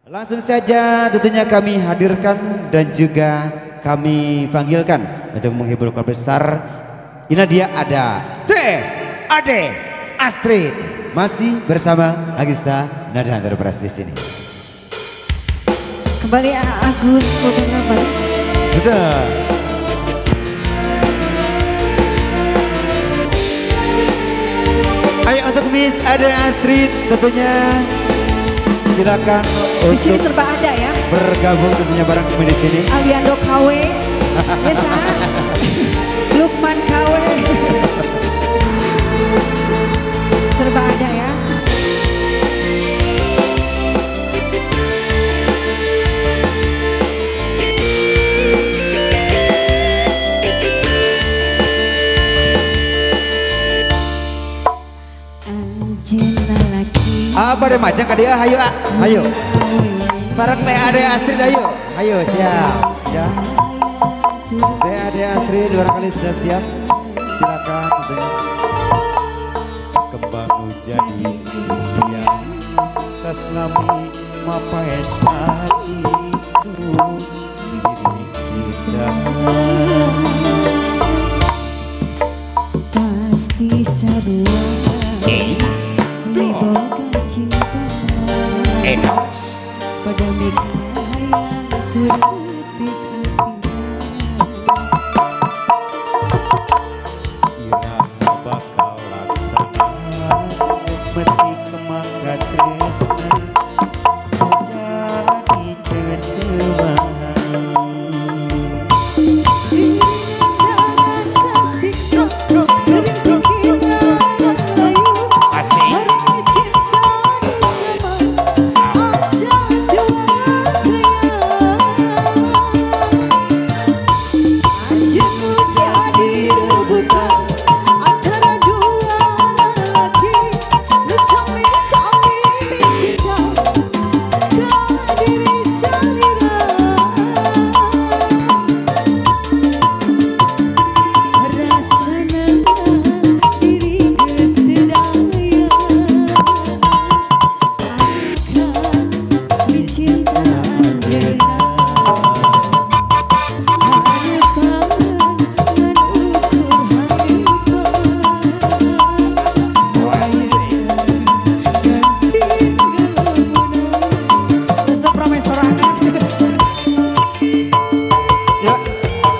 Langsung saja tentunya kami hadirkan dan juga kami panggilkan untuk menghibur keluarga besar. Ini dia ada Ade Astrid masih bersama Agista Nada Enterprise di sini. Kembali Agus fotografer. Betul. Ayo untuk Miss Ade Astrid tentunya silakan di sini serba ada ya. Bergabung tentunya bareng kami di sini. Aliando KW, biasa. Lukman KW, serba ada ya. Apa deh macam dia, ayo ayo. Sarang teh Ade Astrid ayo. Ayo siap ya. Teh Ade Astrid barangkali sudah siap. Silakan kembang jadi impian tas nami mapaes itu diri cinta pasti sarua boga cinta pada mikir yang terbetik hati iraha bakal laksana metik kemangga tresna jadi ceceman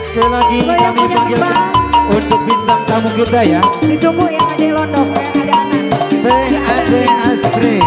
sekali lagi kami panggilkan untuk bintang tamu kita ya. Ditunggu yang ada Londok, yang ada Anan. Teh Ade Astrid.